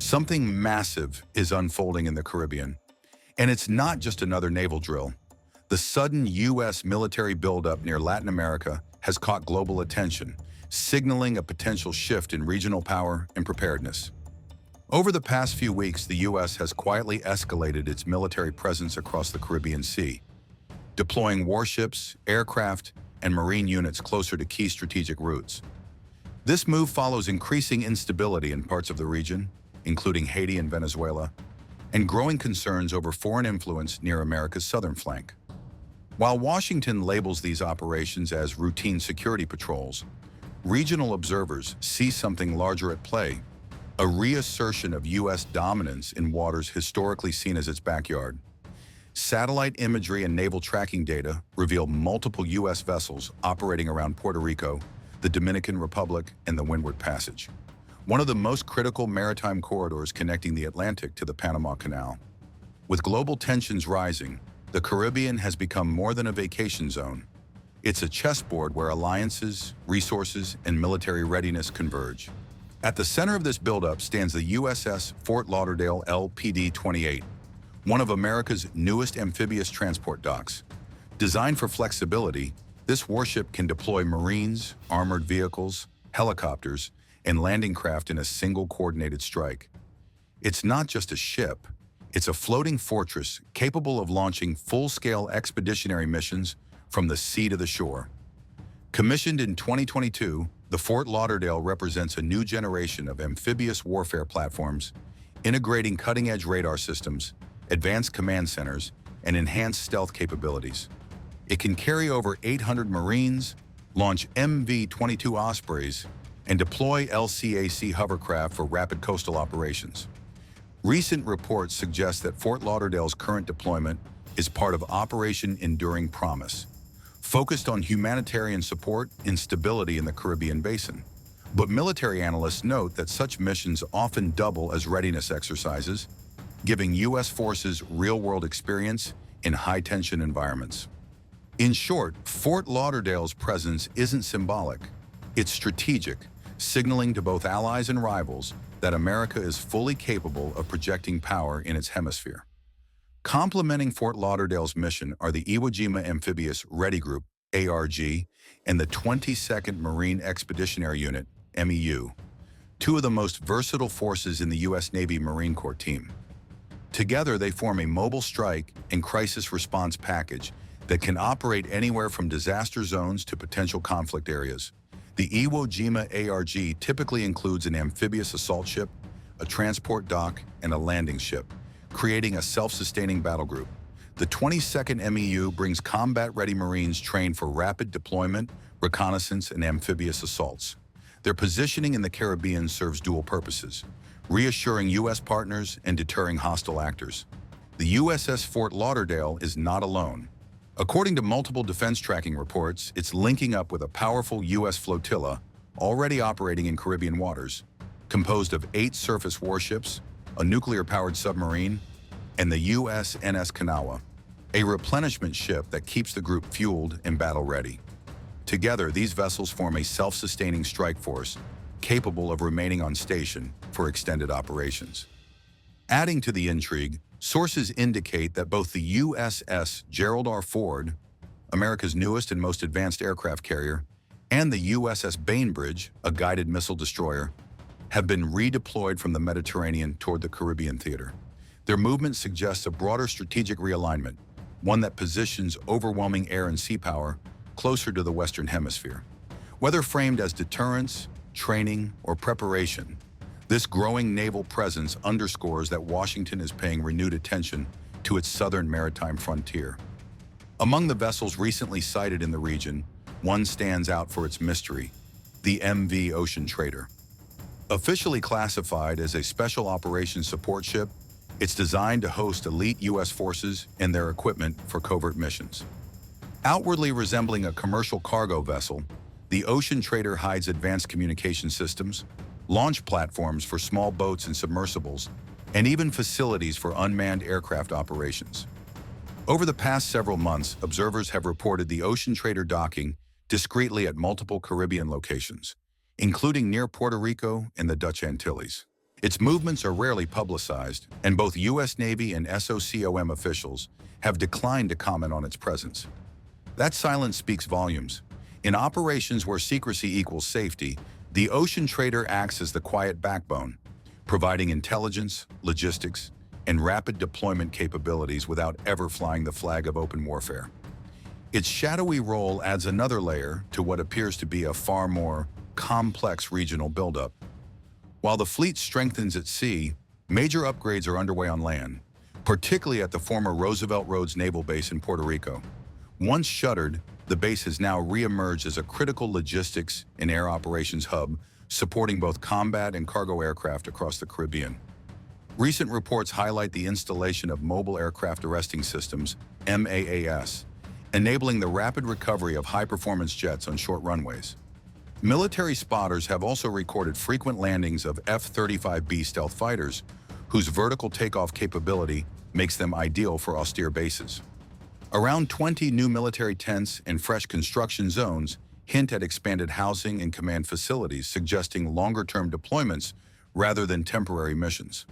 Something massive is unfolding in the Caribbean, and it's not just another naval drill. The sudden U.S. military buildup near Latin America has caught global attention, signaling a potential shift in regional power and preparedness. Over the past few weeks, the U.S. has quietly escalated its military presence across the Caribbean Sea, deploying warships, aircraft, and marine units closer to key strategic routes. This move follows increasing instability in parts of the region, including Haiti and Venezuela, and growing concerns over foreign influence near America's southern flank. While Washington labels these operations as routine security patrols, regional observers see something larger at play, a reassertion of U.S. dominance in waters historically seen as its backyard. Satellite imagery and naval tracking data reveal multiple U.S. vessels operating around Puerto Rico, the Dominican Republic, and the Windward Passage, one of the most critical maritime corridors connecting the Atlantic to the Panama Canal. With global tensions rising, the Caribbean has become more than a vacation zone. It's a chessboard where alliances, resources, and military readiness converge. At the center of this buildup stands the USS Fort Lauderdale LPD-28, one of America's newest amphibious transport docks. Designed for flexibility, this warship can deploy Marines, armored vehicles, helicopters, and landing craft in a single coordinated strike. It's not just a ship, it's a floating fortress capable of launching full-scale expeditionary missions from the sea to the shore. Commissioned in 2022, the Fort Lauderdale represents a new generation of amphibious warfare platforms, integrating cutting-edge radar systems, advanced command centers, and enhanced stealth capabilities. It can carry over 800 Marines, launch MV-22 Ospreys, and deploy LCAC hovercraft for rapid coastal operations. Recent reports suggest that Fort Lauderdale's current deployment is part of Operation Enduring Promise, focused on humanitarian support and stability in the Caribbean basin. But military analysts note that such missions often double as readiness exercises, giving U.S. forces real-world experience in high-tension environments. In short, Fort Lauderdale's presence isn't symbolic, it's strategic, signaling to both allies and rivals that America is fully capable of projecting power in its hemisphere. Complementing Fort Lauderdale's mission are the Iwo Jima Amphibious Ready Group, ARG, and the 22nd Marine Expeditionary Unit, MEU, two of the most versatile forces in the U.S. Navy Marine Corps team. Together, they form a mobile strike and crisis response package that can operate anywhere from disaster zones to potential conflict areas. The Iwo Jima ARG typically includes an amphibious assault ship, a transport dock, and a landing ship, creating a self-sustaining battle group. The 22nd MEU brings combat-ready Marines trained for rapid deployment, reconnaissance, and amphibious assaults. Their positioning in the Caribbean serves dual purposes, reassuring U.S. partners and deterring hostile actors. The USS Fort Lauderdale is not alone. According to multiple defense tracking reports, it's linking up with a powerful U.S. flotilla already operating in Caribbean waters, composed of 8 surface warships, a nuclear-powered submarine, and the USNS Kanawha, a replenishment ship that keeps the group fueled and battle-ready. Together, these vessels form a self-sustaining strike force capable of remaining on station for extended operations. Adding to the intrigue, sources indicate that both the USS Gerald R. Ford, America's newest and most advanced aircraft carrier, and the USS Bainbridge, a guided missile destroyer, have been redeployed from the Mediterranean toward the Caribbean theater. Their movement suggests a broader strategic realignment, one that positions overwhelming air and sea power closer to the Western Hemisphere. Whether framed as deterrence, training, or preparation, this growing naval presence underscores that Washington is paying renewed attention to its southern maritime frontier. Among the vessels recently sighted in the region, one stands out for its mystery: the MV Ocean Trader. Officially classified as a Special Operations Support Ship, it's designed to host elite U.S. forces and their equipment for covert missions. Outwardly resembling a commercial cargo vessel, the Ocean Trader hides advanced communication systems, launch platforms for small boats and submersibles, and even facilities for unmanned aircraft operations. Over the past several months, observers have reported the Ocean Trader docking discreetly at multiple Caribbean locations, including near Puerto Rico and the Dutch Antilles. Its movements are rarely publicized, and both U.S. Navy and SOCOM officials have declined to comment on its presence. That silence speaks volumes. In operations where secrecy equals safety, the ocean trader acts as the quiet backbone, providing intelligence, logistics, and rapid deployment capabilities without ever flying the flag of open warfare. Its shadowy role adds another layer to what appears to be a far more complex regional buildup. While the fleet strengthens at sea, major upgrades are underway on land, particularly at the former Roosevelt Roads Naval Base in Puerto Rico. Once shuttered, the base has now re-emerged as a critical logistics and air operations hub, supporting both combat and cargo aircraft across the Caribbean. Recent reports highlight the installation of mobile aircraft arresting systems, MAAS, enabling the rapid recovery of high-performance jets on short runways. Military spotters have also recorded frequent landings of F-35B stealth fighters, whose vertical takeoff capability makes them ideal for austere bases. Around 20 new military tents and fresh construction zones hint at expanded housing and command facilities, suggesting longer-term deployments rather than temporary missions.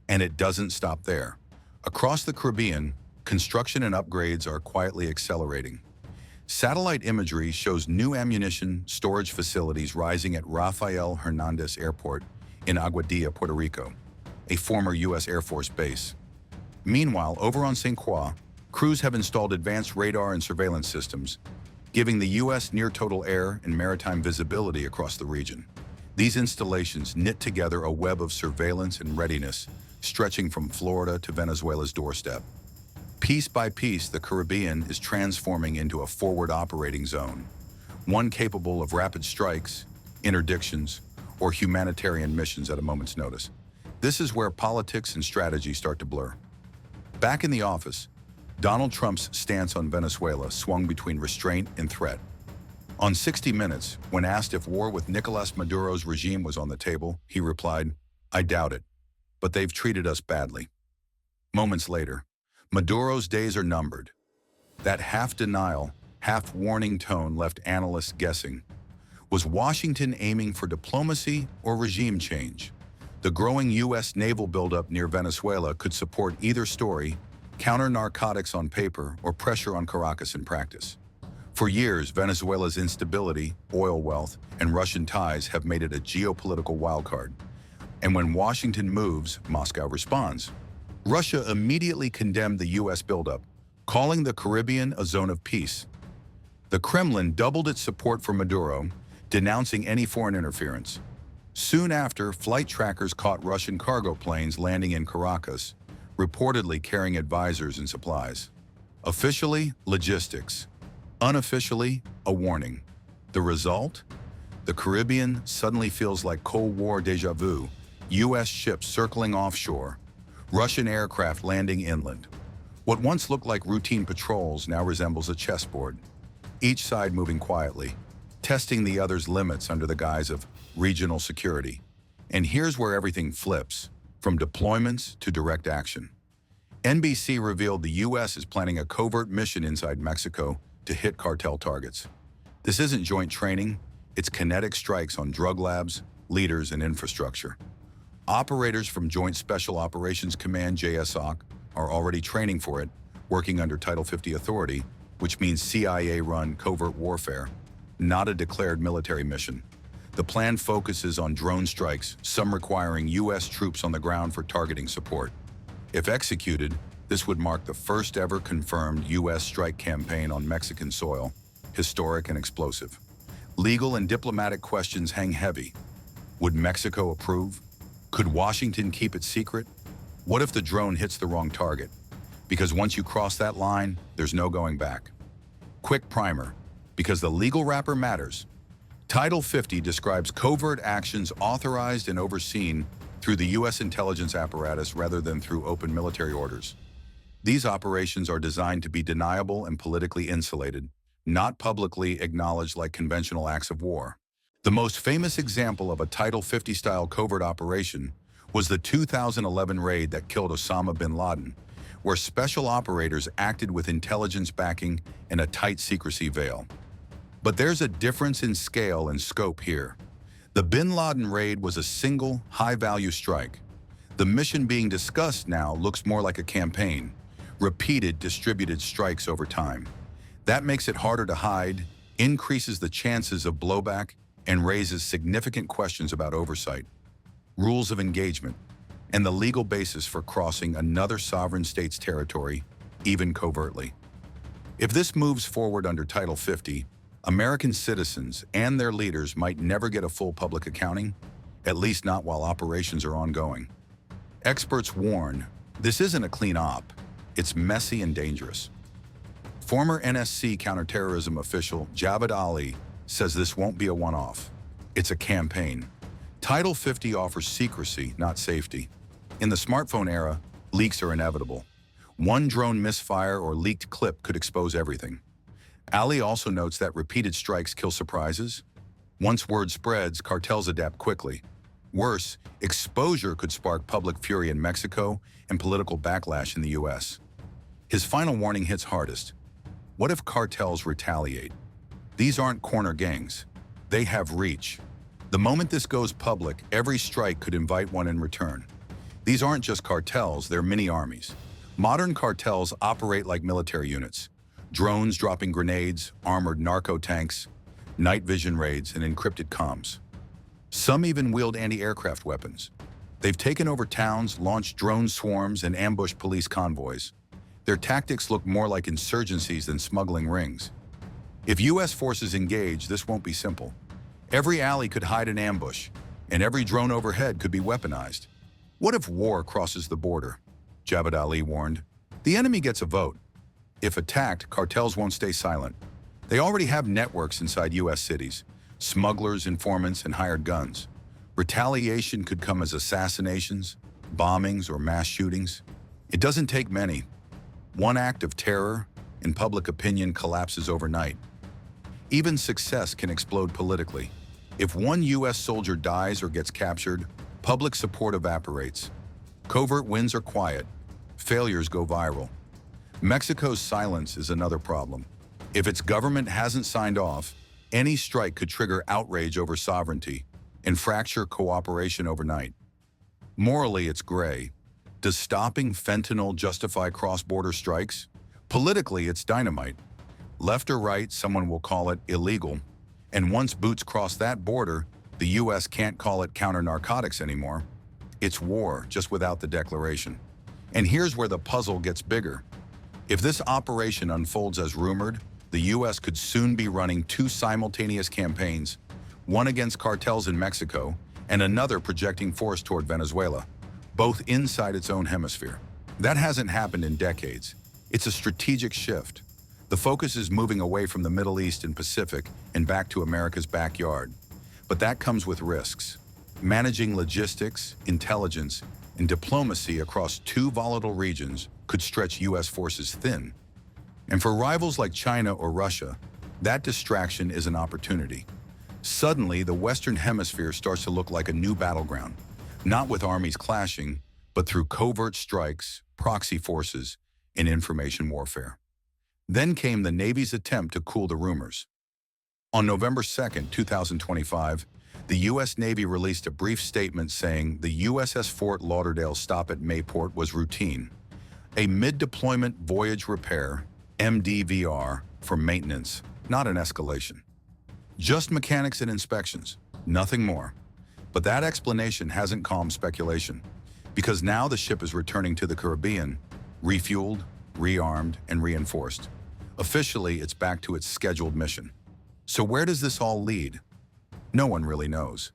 And it doesn't stop there. Across the Caribbean, construction and upgrades are quietly accelerating. Satellite imagery shows new ammunition storage facilities rising at Rafael Hernandez Airport in Aguadilla, Puerto Rico, a former U.S. Air Force base. Meanwhile, over on St. Croix, crews have installed advanced radar and surveillance systems, giving the U.S. near-total air and maritime visibility across the region. These installations knit together a web of surveillance and readiness, stretching from Florida to Venezuela's doorstep. Piece by piece, the Caribbean is transforming into a forward operating zone, one capable of rapid strikes, interdictions, or humanitarian missions at a moment's notice. This is where politics and strategy start to blur. Back in the office, Donald Trump's stance on Venezuela swung between restraint and threat. On 60 Minutes, when asked if war with Nicolas Maduro's regime was on the table, he replied, "I doubt it, but they've treated us badly." Moments later, Maduro's days are numbered. That half-denial, half-warning tone left analysts guessing. Was Washington aiming for diplomacy or regime change? The growing U.S. naval buildup near Venezuela could support either story, counter-narcotics on paper or pressure on Caracas in practice. For years, Venezuela's instability, oil wealth, and Russian ties have made it a geopolitical wildcard. And when Washington moves, Moscow responds. Russia immediately condemned the U.S. buildup, calling the Caribbean a zone of peace. The Kremlin doubled its support for Maduro, denouncing any foreign interference. Soon after, flight trackers caught Russian cargo planes landing in Caracas, reportedly carrying advisors and supplies. Officially, logistics. Unofficially, a warning. The result? The Caribbean suddenly feels like Cold War déjà vu, U.S. ships circling offshore, Russian aircraft landing inland. What once looked like routine patrols now resembles a chessboard, each side moving quietly, testing the other's limits under the guise of regional security. And here's where everything flips, from deployments to direct action. NBC revealed the U.S. is planning a covert mission inside Mexico to hit cartel targets. This isn't joint training, it's kinetic strikes on drug labs, leaders, and infrastructure. Operators from Joint Special Operations Command JSOC are already training for it, working under Title 50 authority, which means CIA-run covert warfare, not a declared military mission. The plan focuses on drone strikes, some requiring U.S. troops on the ground for targeting support. If executed, this would mark the first ever confirmed U.S. strike campaign on Mexican soil, historic and explosive. Legal and diplomatic questions hang heavy. Would Mexico approve? Could Washington keep it secret? What if the drone hits the wrong target? Because once you cross that line, there's no going back. Quick primer, because the legal wrapper matters. Title 50 describes covert actions authorized and overseen through the U.S. intelligence apparatus rather than through open military orders. These operations are designed to be deniable and politically insulated, not publicly acknowledged like conventional acts of war. The most famous example of a Title 50-style covert operation was the 2011 raid that killed Osama bin Laden, where special operators acted with intelligence backing and a tight secrecy veil. But there's a difference in scale and scope here. The bin Laden raid was a single, high-value strike. The mission being discussed now looks more like a campaign, repeated distributed strikes over time. That makes it harder to hide, increases the chances of blowback, and raises significant questions about oversight, rules of engagement, and the legal basis for crossing another sovereign state's territory, even covertly. If this moves forward under Title 50, American citizens and their leaders might never get a full public accounting, at least not while operations are ongoing. Experts warn, this isn't a clean op, it's messy and dangerous. Former NSC counterterrorism official Javad Ali says this won't be a one-off. It's a campaign. Title 50 offers secrecy, not safety. In the smartphone era, leaks are inevitable. One drone misfire or leaked clip could expose everything. Ali also notes that repeated strikes kill surprises. Once word spreads, cartels adapt quickly. Worse, exposure could spark public fury in Mexico and political backlash in the US. His final warning hits hardest. What if cartels retaliate? These aren't corner gangs. They have reach. The moment this goes public, every strike could invite one in return. These aren't just cartels, they're mini-armies. Modern cartels operate like military units. Drones dropping grenades, armored narco tanks, night vision raids, and encrypted comms. Some even wield anti-aircraft weapons. They've taken over towns, launched drone swarms, and ambushed police convoys. Their tactics look more like insurgencies than smuggling rings. If US forces engage, this won't be simple. Every alley could hide an ambush, and every drone overhead could be weaponized. What if war crosses the border? Javad Ali warned. The enemy gets a vote. If attacked, cartels won't stay silent. They already have networks inside US cities, smugglers, informants, and hired guns. Retaliation could come as assassinations, bombings, or mass shootings. It doesn't take many. One act of terror, and public opinion collapses overnight. Even success can explode politically. If one US soldier dies or gets captured, public support evaporates. Covert wins are quiet. Failures go viral. Mexico's silence is another problem. If its government hasn't signed off, any strike could trigger outrage over sovereignty and fracture cooperation overnight. Morally, it's gray. Does stopping fentanyl justify cross-border strikes? Politically, it's dynamite. Left or right, someone will call it illegal. And once boots cross that border, the US can't call it counter-narcotics anymore. It's war, just without the declaration. And here's where the puzzle gets bigger. If this operation unfolds as rumored, the US could soon be running two simultaneous campaigns, one against cartels in Mexico and another projecting force toward Venezuela, both inside its own hemisphere. That hasn't happened in decades. It's a strategic shift. The focus is moving away from the Middle East and Pacific and back to America's backyard. But that comes with risks. Managing logistics, intelligence, and diplomacy across two volatile regions could stretch US forces thin. And for rivals like China or Russia, that distraction is an opportunity. Suddenly, the Western Hemisphere starts to look like a new battleground, not with armies clashing, but through covert strikes, proxy forces, and information warfare. Then came the Navy's attempt to cool the rumors. On November 2, 2025, the U.S. Navy released a brief statement saying the USS Fort Lauderdale stop at Mayport was routine, a mid-deployment voyage repair, MDVR, for maintenance, not an escalation. Just mechanics and inspections, nothing more. But that explanation hasn't calmed speculation, because now the ship is returning to the Caribbean, refueled, rearmed, and reinforced. Officially, it's back to its scheduled mission. So where does this all lead? No one really knows.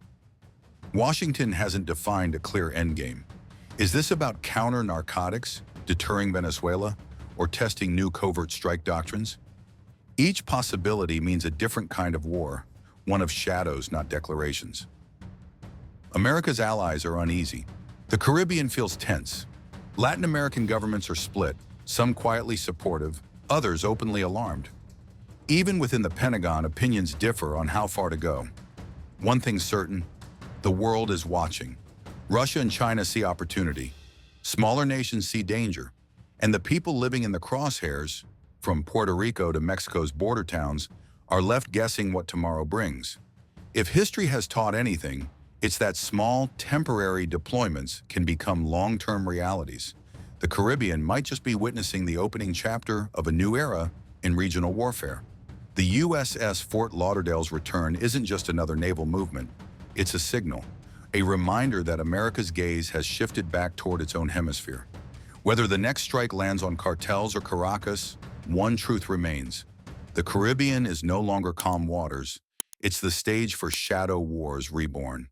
Washington hasn't defined a clear endgame. Is this about counter-narcotics, deterring Venezuela, or testing new covert strike doctrines? Each possibility means a different kind of war, one of shadows, not declarations. America's allies are uneasy. The Caribbean feels tense. Latin American governments are split, some quietly supportive, others openly alarmed. Even within the Pentagon, opinions differ on how far to go. One thing's certain, the world is watching. Russia and China see opportunity. Smaller nations see danger. And the people living in the crosshairs, from Puerto Rico to Mexico's border towns, are left guessing what tomorrow brings. If history has taught anything, it's that small, temporary deployments can become long-term realities. The Caribbean might just be witnessing the opening chapter of a new era in regional warfare. The USS Fort Lauderdale's return isn't just another naval movement, it's a signal, a reminder that America's gaze has shifted back toward its own hemisphere. Whether the next strike lands on Cartels or Caracas, one truth remains. The Caribbean is no longer calm waters. It's the stage for shadow wars reborn.